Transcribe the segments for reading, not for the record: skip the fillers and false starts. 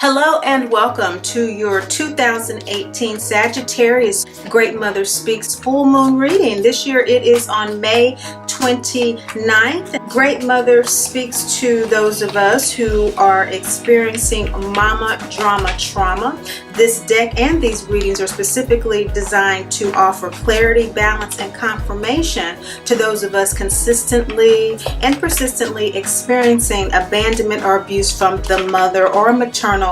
Hello and welcome to your 2018 Sagittarius Great Mother Speaks full moon reading. This year it is on May 29th. Great Mother speaks to those of us who are experiencing mama drama trauma. This deck and these readings are specifically designed to offer clarity, balance, and confirmation to those of us consistently and persistently experiencing abandonment or abuse from the mother or maternal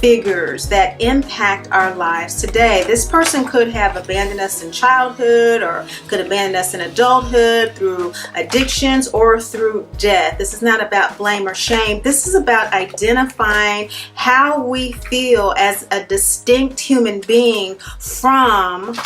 figures that impact our lives today. This person could have abandoned us in childhood or could abandon us in adulthood through addictions or through death. This is not about blame or shame. This is about identifying how we feel as a distinct human being from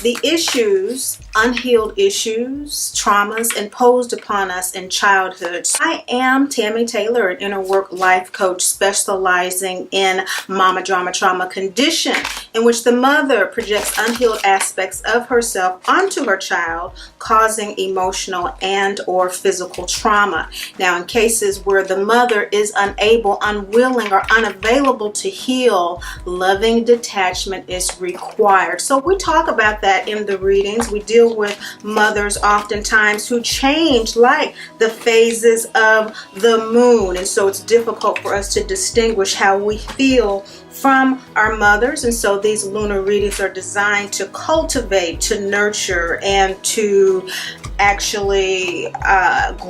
the issues, unhealed issues, traumas imposed upon us in childhood. I am Tammy Taylor, an inner work life coach specializing in mama drama trauma condition, in which the mother projects unhealed aspects of herself onto her child, causing emotional and or physical trauma. Now, in cases where the mother is unable, unwilling, or unavailable to heal, loving detachment is required. So we talk about that in the readings. We deal with mothers oftentimes who change like the phases of the moon, and so it's difficult for us to distinguish how we feel from our mothers. And so these lunar readings are designed to cultivate, to nurture, and to actually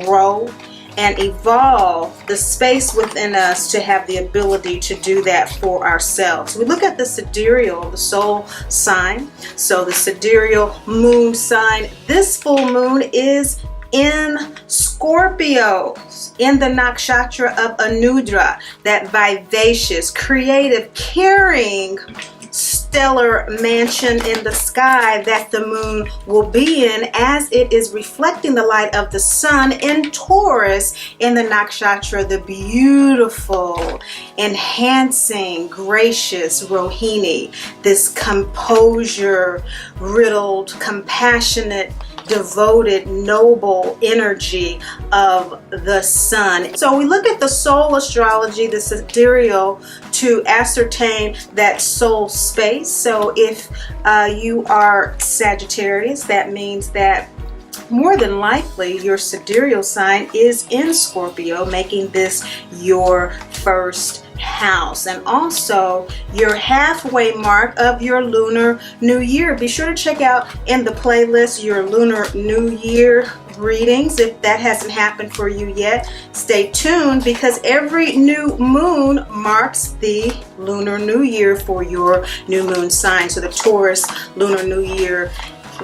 grow and evolve the space within us to have the ability to do that for ourselves. We look at the sidereal, the soul sign. So the sidereal moon sign, this full moon is in Scorpio, in the nakshatra of Anudra, that vivacious, creative, caring, stellar mansion in the sky that the moon will be in as it is reflecting the light of the sun in Taurus in the nakshatra, the beautiful, enhancing, gracious Rohini, this composure riddled, compassionate, devoted, noble energy of the sun. So we look at the soul astrology, the sidereal, to ascertain that soul space. So if you are Sagittarius, that means that more than likely your sidereal sign is in Scorpio, making this your first house, and also your halfway mark of your lunar new year. Be sure to check out in the playlist your lunar new year readings if that hasn't happened for you yet. Stay tuned, because every new moon marks the lunar new year for your new moon sign. So the Taurus lunar new year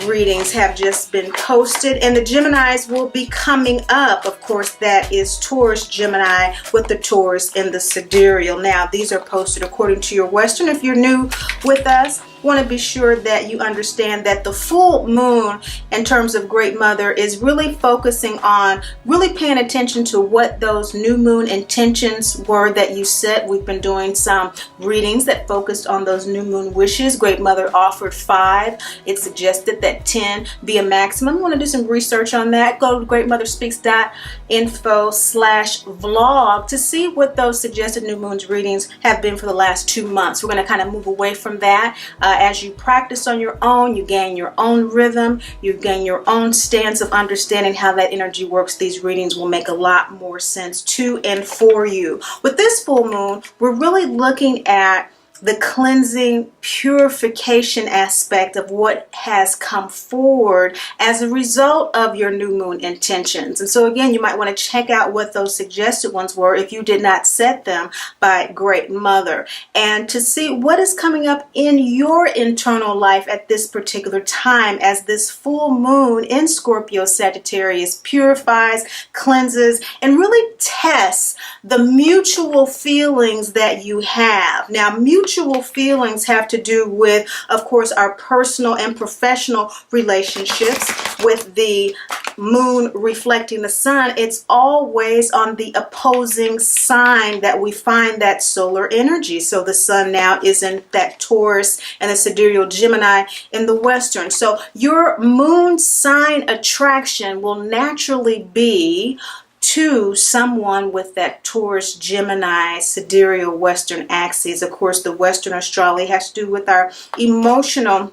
readings have just been posted, and the Geminis will be coming up. Of course, that is Taurus Gemini with the Taurus in the sidereal. Now, these are posted according to your Western. If you're new with us, want to be sure that you understand that the full moon in terms of Great Mother is really focusing on really paying attention to what those new moon intentions were that you set. We've been doing some readings that focused on those new moon wishes. Great Mother offered 5. It suggested that 10 be a maximum. Want to do some research on that? Go to greatmotherspeaks.info/vlog to see what those suggested new moons readings have been for the last 2 months. We're going to kind of move away from that. As you practice on your own, you gain your own rhythm, you gain your own stance of understanding how that energy works. These readings will make a lot more sense to and for you. With this full moon, we're really looking at the cleansing, purification aspect of what has come forward as a result of your new moon intentions. And so again, you might want to check out what those suggested ones were if you did not set them by Great Mother, and to see what is coming up in your internal life at this particular time as this full moon in Scorpio Sagittarius purifies, cleanses, and really tests the mutual feelings that you have. Now, mutual feelings have to do with, of course, our personal and professional relationships. With the moon reflecting the sun, it's always on the opposing sign that we find that solar energy. So the sun now is in that Taurus and the sidereal Gemini in the Western. So your moon sign attraction will naturally be to someone with that Taurus, Gemini, Sidereal, Western axis. Of course, the Western astrology has to do with our emotional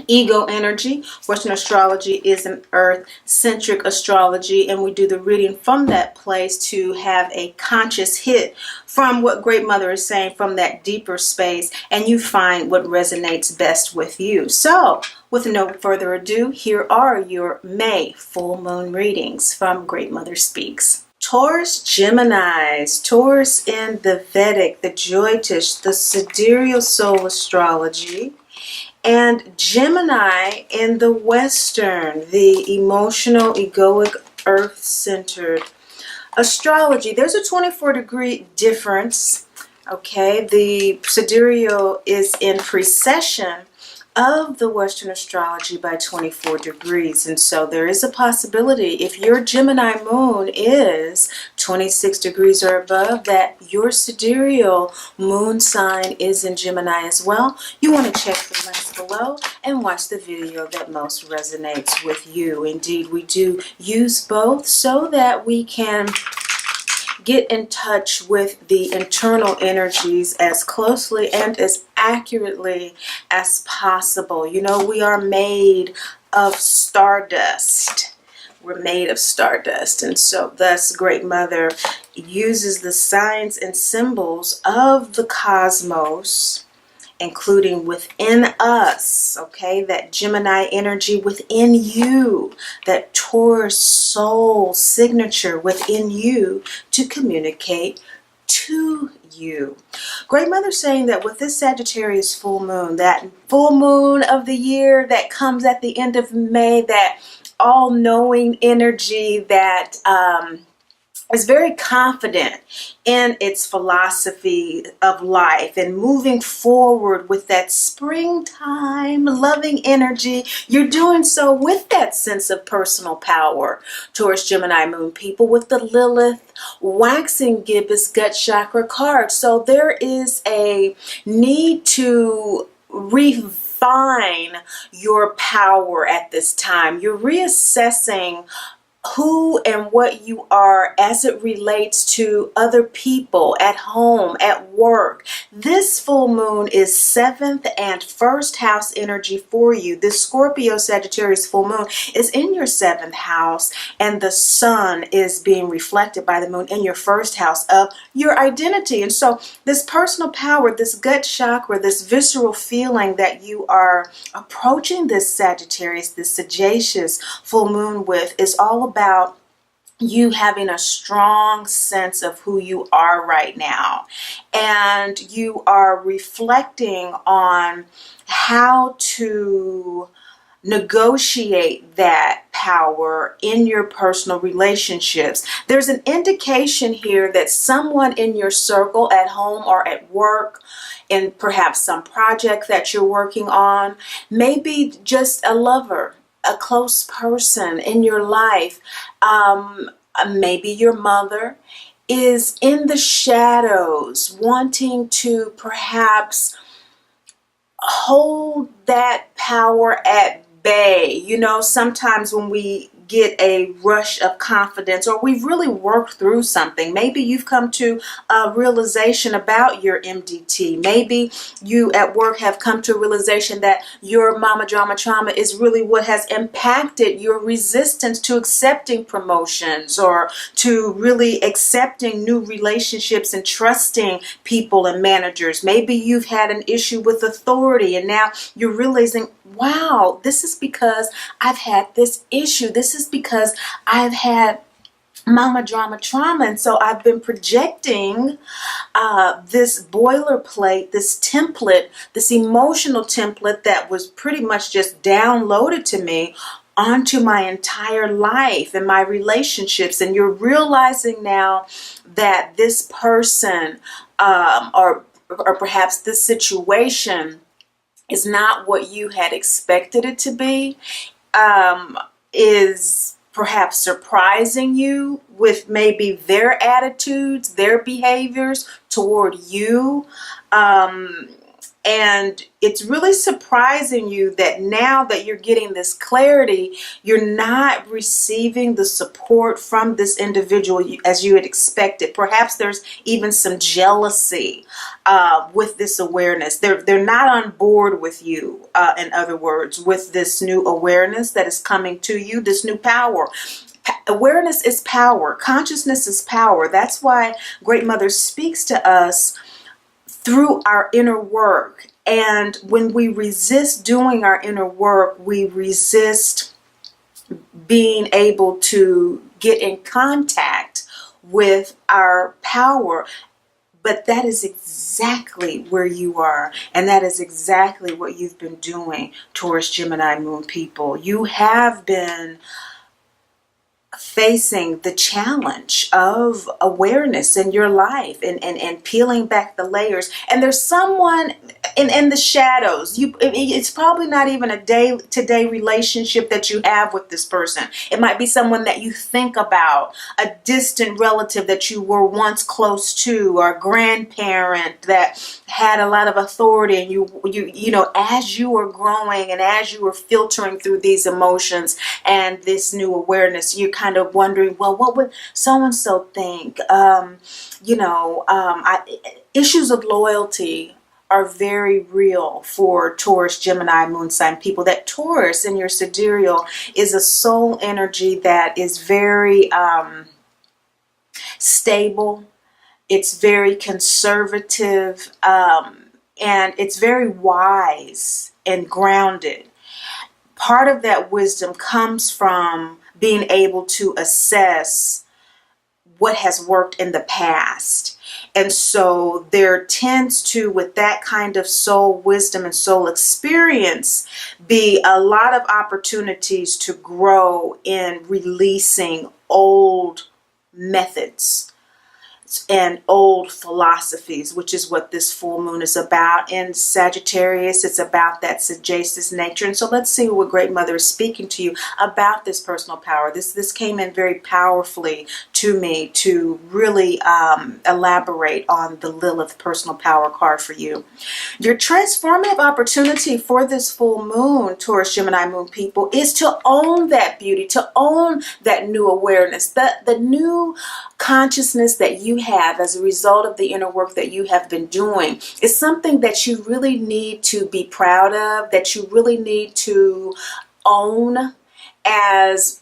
ego energy. Western astrology is an earth-centric astrology, and we do the reading from that place to have a conscious hit from what Great Mother is saying from that deeper space, and you find what resonates best with you. So, with no further ado, here are your May full moon readings from Great Mother Speaks. Taurus, Geminis, Taurus in the Vedic, the Jyotish, the Sidereal soul astrology, and Gemini in the Western, the emotional, egoic, earth-centered astrology. There's a 24-degree difference. Okay, the Sidereal is in precession of the Western astrology by 24 degrees, and so there is a possibility, if your Gemini moon is 26 degrees or above, that your sidereal moon sign is in Gemini as well. You want to check the links below and watch the video that most resonates with you. Indeed, we do use both so that we can get in touch with the internal energies as closely and as accurately as possible. You know, we are made of stardust. We're made of stardust, and so thus Great Mother uses the signs and symbols of the cosmos, including within us, okay, that Gemini energy within you, that Taurus soul signature within you, to communicate to you. Great Mother saying that with this Sagittarius full moon, that full moon of the year that comes at the end of May, that all-knowing energy that is very confident in its philosophy of life and moving forward with that springtime loving energy. You're doing so with that sense of personal power. Taurus, Gemini moon people with the Lilith waxing gibbous gut chakra card. So there is a need to refine your power at this time. You're reassessing who and what you are as it relates to other people at home, at work. This full moon is 7th and 1st house energy for you. This Scorpio Sagittarius full moon is in your 7th house, and the sun is being reflected by the moon in your 1st house of your identity. And so this personal power, this gut chakra, this visceral feeling that you are approaching this Sagittarius, this sagacious full moon with, is all about you having a strong sense of who you are right now, and you are reflecting on how to negotiate that power in your personal relationships. There's an indication here that someone in your circle at home or at work, in perhaps some project that you're working on, maybe just a lover, a close person in your life, maybe your mother, is in the shadows wanting to perhaps hold that power at bay. You know, sometimes when we get a rush of confidence, or we've really worked through something, maybe you've come to a realization about your MDT, maybe you at work have come to a realization that your mama drama trauma is really what has impacted your resistance to accepting promotions, or to really accepting new relationships and trusting people and managers. Maybe you've had an issue with authority, and now you're realizing, wow, this is because I've had this issue. This is because I've had mama drama trauma, and so I've been projecting this boilerplate, this template, this emotional template that was pretty much just downloaded to me onto my entire life and my relationships. And you're realizing now that this person or perhaps this situation is not what you had expected it to be, is perhaps surprising you with maybe their attitudes, their behaviors toward you. And it's really surprising you that now that you're getting this clarity, you're not receiving the support from this individual as you had expected. Perhaps there's even some jealousy with this awareness. They're not on board with you, in other words, with this new awareness that is coming to you, this new power. Awareness is power. Consciousness is power. That's why Great Mother speaks to us through our inner work. And when we resist doing our inner work, we resist being able to get in contact with our power. But that is exactly where you are. And that is exactly what you've been doing, Taurus, Gemini, Moon people. You have been facing the challenge of awareness in your life and peeling back the layers. And there's someone in the shadows. It's probably not even a day-to-day relationship that you have with this person. It might be someone that you think about, a distant relative that you were once close to, or a grandparent that had a lot of authority. And you know, as you were growing and as you were filtering through these emotions and this new awareness, you're kind of wondering, well, what would so-and-so think? Issues of loyalty are very real for Taurus, Gemini, Moon sign people. That Taurus in your sidereal is a soul energy that is very stable. It's very conservative, and it's very wise and grounded. Part of that wisdom comes from being able to assess what has worked in the past. And so there tends to, with that kind of soul wisdom and soul experience, be a lot of opportunities to grow in releasing old methods and old philosophies, which is what this full moon is about. In Sagittarius, it's about that sagacious nature. And so let's see what Great Mother is speaking to you about this personal power. This came in very powerfully to me to really elaborate on the Lilith personal power card for you. Your transformative opportunity for this full moon, Taurus, Gemini, Moon people, is to own that beauty, to own that new awareness, the new consciousness that you have as a result of the inner work that you have been doing. Is something that you really need to be proud of, that you really need to own as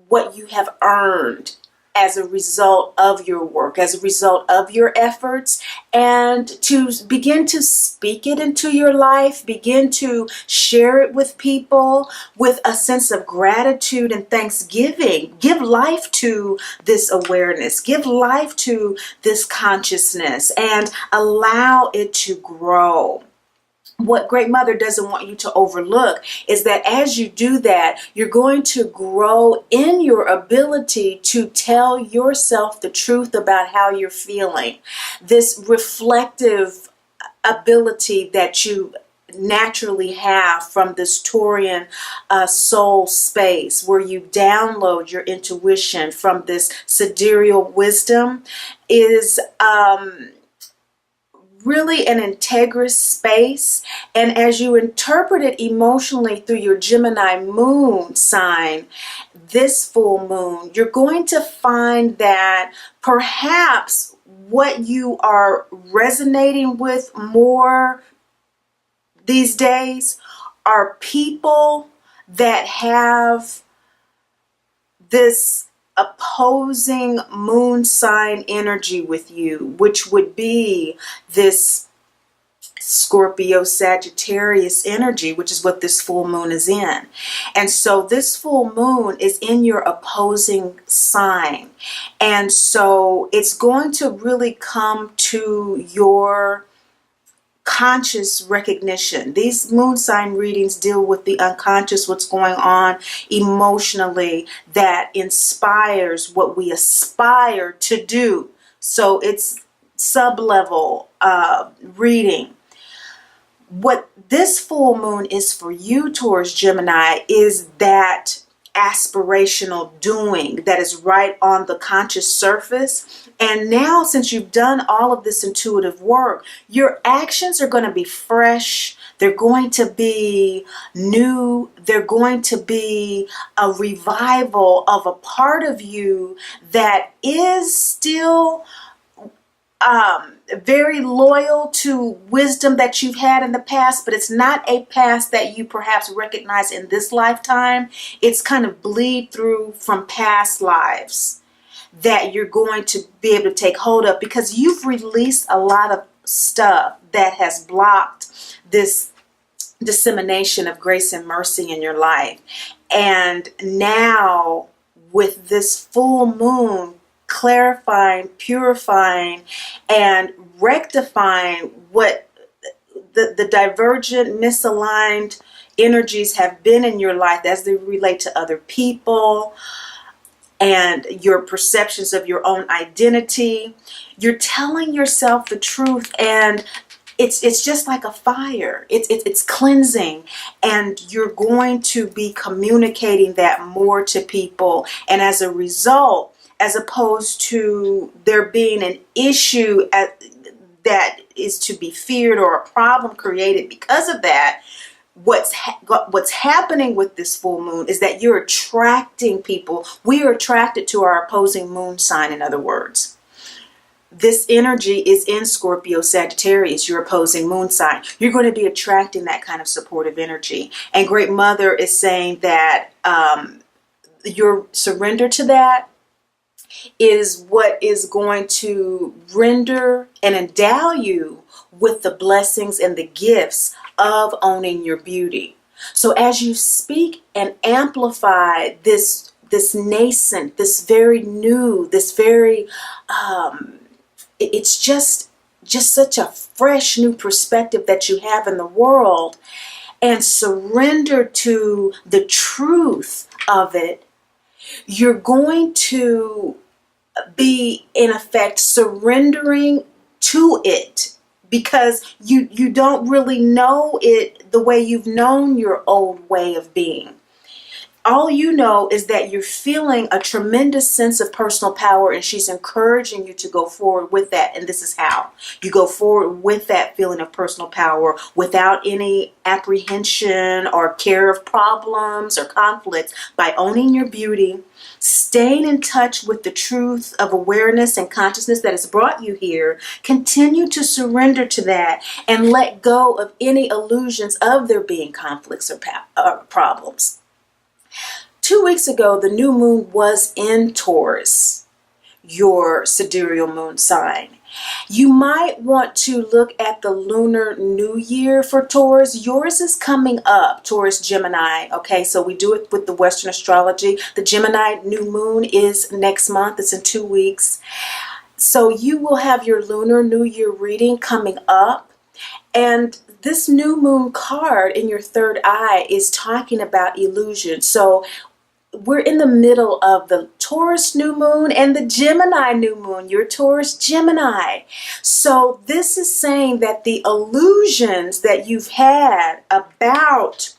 what you have earned as a result of your work, as a result of your efforts, and to begin to speak it into your life, begin to share it with people with a sense of gratitude and thanksgiving. Give life to this awareness, give life to this consciousness, and allow it to grow. What Great Mother doesn't want you to overlook is that as you do that, you're going to grow in your ability to tell yourself the truth about how you're feeling. This reflective ability that you naturally have from this Taurian soul space, where you download your intuition from this sidereal wisdom, is really an integrous space. And as you interpret it emotionally through your Gemini moon sign, this full moon, you're going to find that perhaps what you are resonating with more these days are people that have this opposing moon sign energy with you, which would be this Scorpio Sagittarius energy, which is what this full moon is in. And so this full moon is in your opposing sign. And so it's going to really come to your conscious recognition. These moon sign readings deal with the unconscious, what's going on emotionally that inspires what we aspire to do. So it's sub-level reading. What this full moon is for you, Taurus, Gemini, is that aspirational doing that is right on the conscious surface. And now, since you've done all of this intuitive work, your actions are going to be fresh. They're going to be new. They're going to be a revival of a part of you that is still very loyal to wisdom that you've had in the past, but it's not a past that you perhaps recognize in this lifetime. It's kind of bleed through from past lives that you're going to be able to take hold of, because you've released a lot of stuff that has blocked this dissemination of grace and mercy in your life. And now with this full moon clarifying, purifying, and rectifying what the divergent, misaligned energies have been in your life as they relate to other people and your perceptions of your own identity. You're telling yourself the truth, and it's just like a fire. It's cleansing, and you're going to be communicating that more to people. And as a result, as opposed to there being an issue that is to be feared or a problem created because of that, what's happening with this full moon is that you're attracting people. We are attracted to our opposing moon sign, in other words. This energy is in Scorpio, Sagittarius, your opposing moon sign. You're going to be attracting that kind of supportive energy. And Great Mother is saying that your surrender to that is what is going to render and endow you with the blessings and the gifts of owning your beauty. So as you speak and amplify this nascent, this very new, this very it's just such a fresh new perspective that you have in the world, and surrender to the truth of it, you're going to be, in effect, surrendering to it, because you don't really know it the way you've known your old way of being. All you know is that you're feeling a tremendous sense of personal power, and she's encouraging you to go forward with that. And this is how you go forward with that feeling of personal power without any apprehension or care of problems or conflicts, by owning your beauty, staying in touch with the truth of awareness and consciousness that has brought you here. Continue to surrender to that and let go of any illusions of there being conflicts or problems. 2 weeks ago, the new moon was in Taurus, your sidereal moon sign. You might want to look at the lunar new year for Taurus. Yours is coming up, Taurus Gemini. Okay, so we do it with the Western astrology. The Gemini new moon is next month. It's in 2 weeks. So you will have your lunar new year reading coming up. And this new moon card in your third eye is talking about illusion. So we're in the middle of the Taurus new moon and the Gemini new moon. You're Taurus Gemini. So this is saying that the illusions that you've had about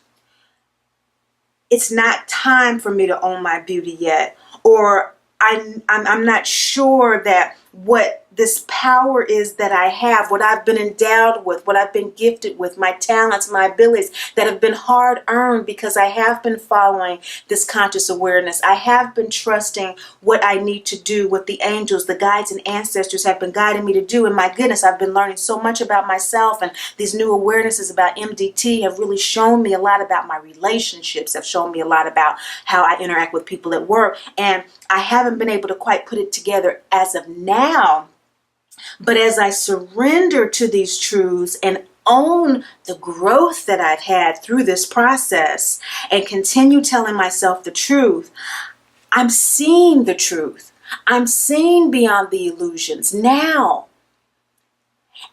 it's not time for me to own my beauty yet, or I'm not sure that what this power is that I have, what I've been endowed with, what I've been gifted with, my talents, my abilities that have been hard earned because I have been following this conscious awareness. I have been trusting what I need to do, what the angels, the guides and ancestors have been guiding me to do. And my goodness, I've been learning so much about myself, and these new awarenesses about MDT have really shown me a lot about my relationships, have shown me a lot about how I interact with people at work. And I haven't been able to quite put it together as of now. But as I surrender to these truths and own the growth that I've had through this process and continue telling myself the truth, I'm seeing the truth. I'm seeing beyond the illusions now.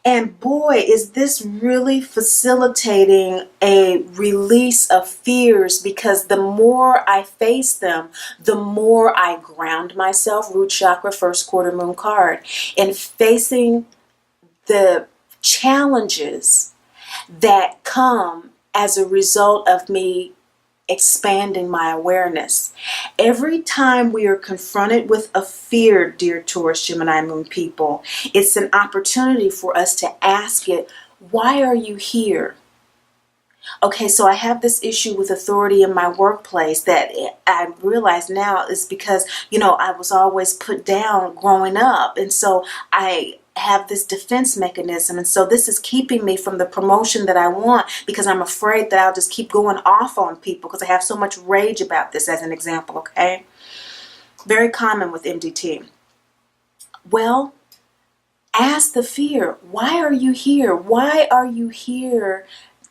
And boy, is this really facilitating a release of fears, because the more I face them, the more I ground myself. Root chakra, first quarter moon card. And facing the challenges that come as a result of me expanding my awareness. Every time we are confronted with a fear, dear Taurus, Gemini, Moon people, it's an opportunity for us to ask it, why are you here? Okay, so I have this issue with authority in my workplace that I realize now is because, I was always put down growing up. And so I have this defense mechanism. And so this is keeping me from the promotion that I want because I'm afraid that I'll just keep going off on people because I have so much rage about this, as an example, okay? Very common with MDT. Well, ask the fear, why are you here? Why are you here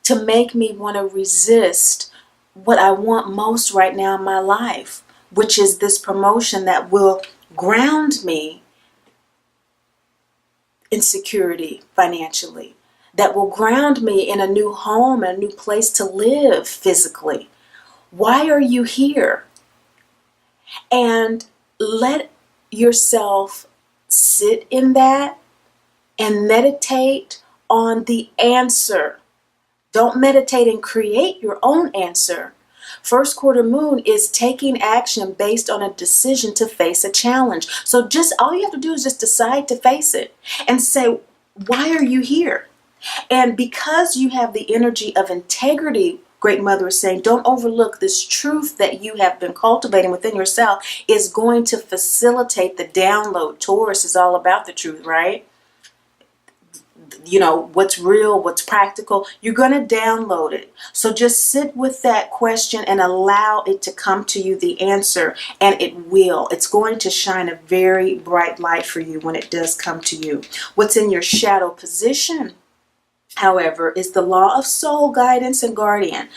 to make me want to resist what I want most right now in my life, which is this promotion that will ground me in security financially, that will ground me in a new home, a new place to live physically. Why are you here? And let yourself sit in that and meditate on the answer. Don't meditate and create your own answer. First quarter moon is taking action based on a decision to face a challenge. So just all you have to do is just decide to face it and say, why are you here? And because you have the energy of integrity, Great Mother is saying, don't overlook this truth that you have been cultivating within yourself is going to facilitate the download. Taurus is all about the truth, right? What's real, what's practical, you're going to download it. So just sit with that question and allow it to come to you, the answer, and it will. It's going to shine a very bright light for you when it does come to you. What's in your shadow position, however, is the law of soul, guidance, and guardian,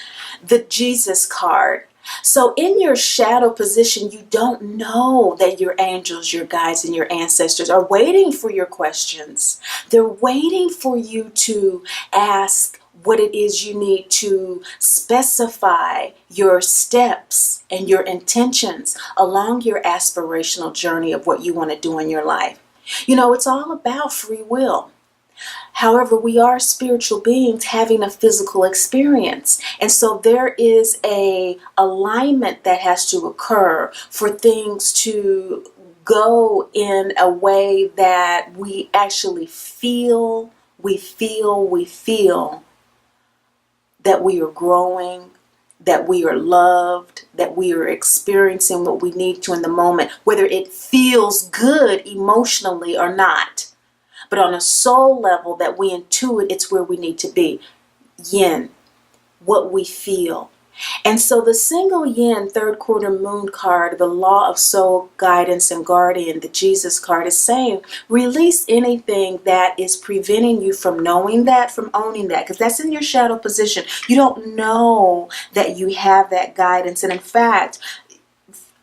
the Jesus card. So in your shadow position, you don't know that your angels, your guides, and your ancestors are waiting for your questions. They're waiting for you to ask what it is you need to specify your steps and your intentions along your aspirational journey of what you want to do in your life. It's all about free will. However, we are spiritual beings having a physical experience. And so there is a alignment that has to occur for things to go in a way that we actually feel that we are growing, that we are loved, that we are experiencing what we need to in the moment, whether it feels good emotionally or not. But on a soul level that we intuit, it's where we need to be. Yin, what we feel. And so the single yin third quarter moon card, the law of soul, guidance, and guardian, the Jesus card is saying, release anything that is preventing you from knowing that, from owning that, because that's in your shadow position. You don't know that you have that guidance. And in fact,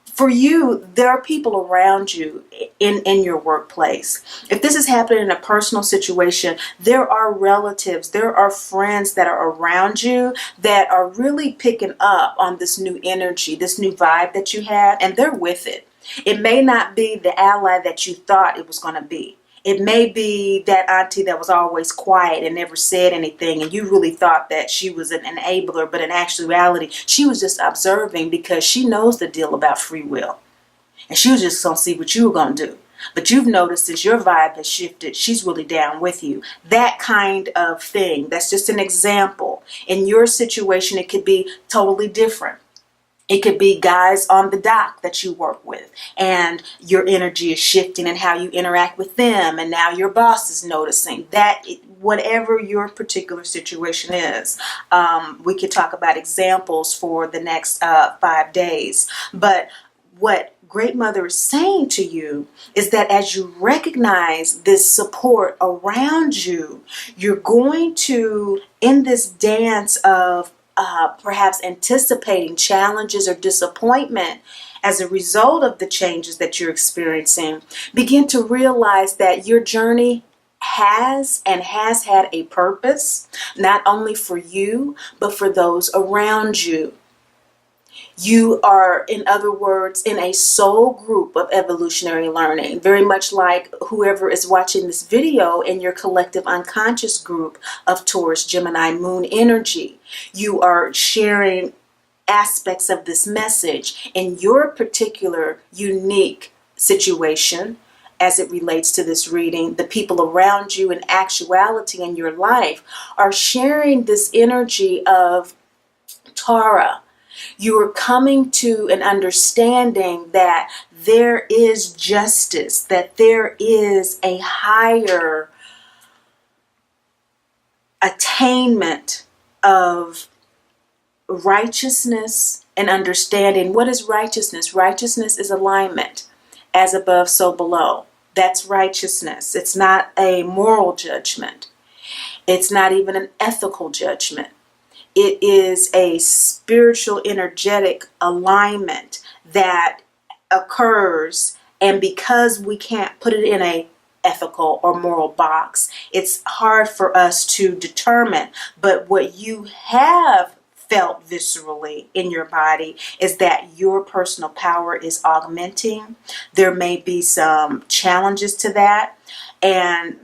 for you, there are people around you in your workplace. If this is happening in a personal situation, there are relatives, there are friends that are around you that are really picking up on this new energy, this new vibe that you have, and they're with it. It may not be the ally that you thought it was going to be. It may be that auntie that was always quiet and never said anything, and you really thought that she was an enabler, but in actuality, she was just observing because she knows the deal about free will. And she was just going to see what you were going to do. But you've noticed since your vibe has shifted, she's really down with you. That kind of thing. That's just an example. In your situation, it could be totally different. It could be guys on the dock that you work with and your energy is shifting and how you interact with them. And now your boss is noticing that whatever your particular situation is. We could talk about examples for the next 5 days. But what Great Mother is saying to you is that as you recognize this support around you, you're going to, in this dance of perhaps anticipating challenges or disappointment as a result of the changes that you're experiencing, begin to realize that your journey has had a purpose, not only for you, but for those around you. You are, in other words, in a soul group of evolutionary learning, very much like whoever is watching this video in your collective unconscious group of Taurus, Gemini, Moon energy. You are sharing aspects of this message in your particular unique situation as it relates to this reading. The people around you in actuality in your life are sharing this energy of Tara. You are coming to an understanding that there is justice, that there is a higher attainment of righteousness and understanding. What is righteousness? Righteousness is alignment, as above, so below. That's righteousness. It's not a moral judgment. It's not even an ethical judgment. It is a spiritual, energetic alignment that occurs, and because we can't put it in a ethical or moral box, it's hard for us to determine. But what you have felt viscerally in your body is that your personal power is augmenting. There may be some challenges to that, and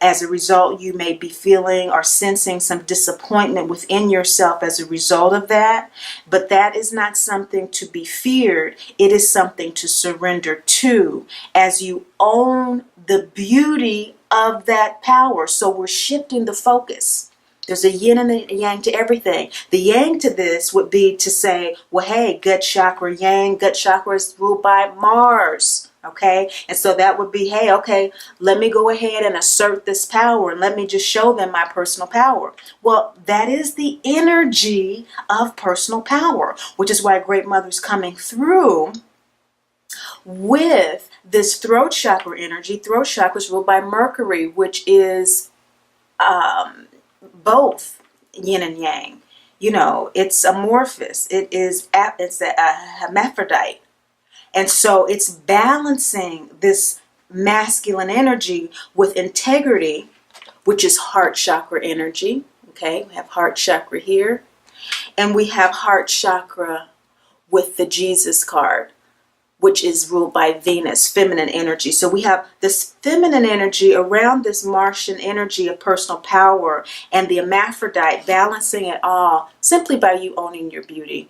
as a result, you may be feeling or sensing some disappointment within yourself as a result of that. But that is not something to be feared. It is something to surrender to as you own the beauty of that power. So we're shifting the focus. There's a yin and a yang to everything. The yang to this would be to say, well, hey, gut chakra yang. Gut chakra is ruled by Mars. Okay, and so that would be, hey, okay, let me go ahead and assert this power and let me just show them my personal power. Well, that is the energy of personal power, which is why Great Mother's coming through with this throat chakra energy. Throat chakra is ruled by Mercury, which is both yin and yang. You know, it's amorphous. It's a hermaphrodite. And so it's balancing this masculine energy with integrity, which is heart chakra energy. Okay, we have heart chakra here. And we have heart chakra with the Jesus card, which is ruled by Venus, feminine energy. So we have this feminine energy around this Martian energy of personal power and the hermaphrodite balancing it all simply by you owning your beauty.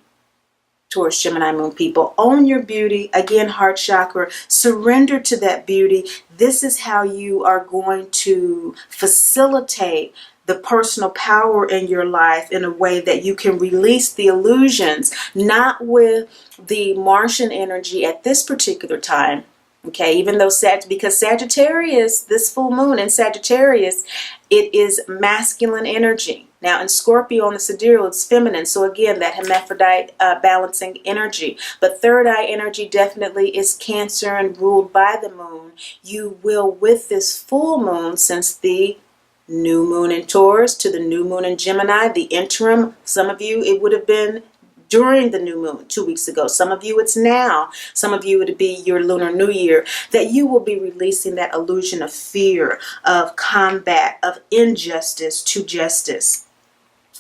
Taurus, Gemini, Moon people, own your beauty. Again, heart chakra, surrender to that beauty. This is how you are going to facilitate the personal power in your life in a way that you can release the illusions, not with the Martian energy at this particular time. Okay, even though because Sagittarius, this full moon in Sagittarius, it is masculine energy. Now in Scorpio on the Sidereal, it's feminine. So again, that hermaphrodite balancing energy. But third eye energy definitely is Cancer and ruled by the moon. You will, with this full moon, since the new moon in Taurus to the new moon in Gemini, the interim, some of you, it would have been during the new moon 2 weeks ago. Some of you, it's now. Some of you, it'd be your lunar new year, that you will be releasing that illusion of fear, of combat, of injustice to justice.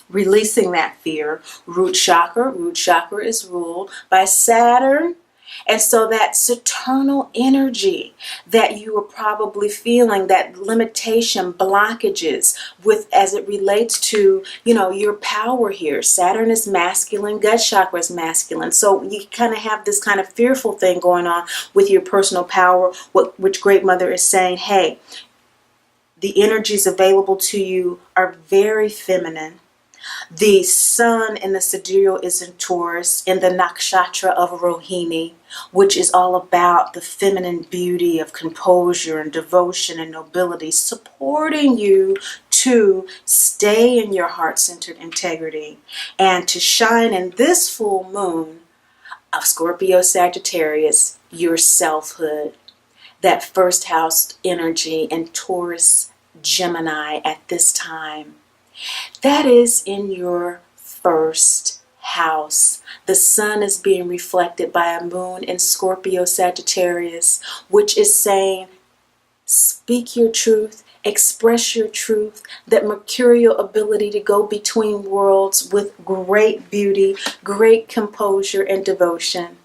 Releasing that fear. Root chakra is ruled by Saturn. And so that Saturnal energy that you are probably feeling, that limitation, blockages with as it relates to, you know, your power here. Saturn is masculine, gut chakra is masculine. So you kind of have this kind of fearful thing going on with your personal power, which Great Mother is saying, hey, the energies available to you are very feminine. The sun in the Sidereal is in Taurus, in the nakshatra of Rohini, which is all about the feminine beauty of composure and devotion and nobility, supporting you to stay in your heart-centered integrity and to shine in this full moon of Scorpio Sagittarius, your selfhood, that first house energy in Taurus Gemini at this time. That is in your first house. The sun is being reflected by a moon in Scorpio Sagittarius, which is saying, speak your truth, express your truth, that mercurial ability to go between worlds with great beauty, great composure and devotion.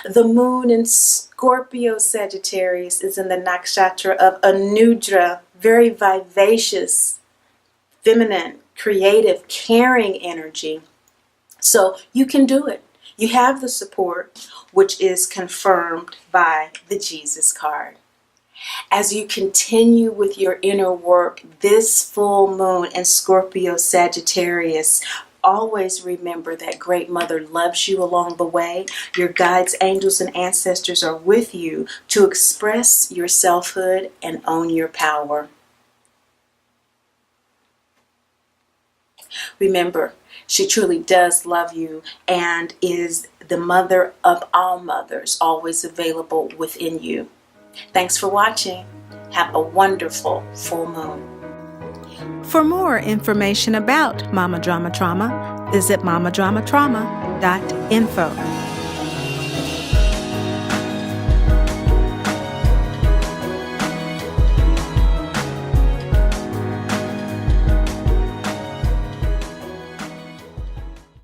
The moon in Scorpio Sagittarius is in the nakshatra of Anudra, very vivacious, feminine, creative, caring energy. So you can do it. You have the support, which is confirmed by the Jesus card. As you continue with your inner work this full moon in Scorpio Sagittarius, always remember that Great Mother loves you along the way. Your guides, angels, and ancestors are with you to express your selfhood and own your power. Remember, she truly does love you and is the mother of all mothers, always available within you. Thanks for watching. Have a wonderful full moon. For more information about Mama Drama Trauma, visit mamadramatrauma.info.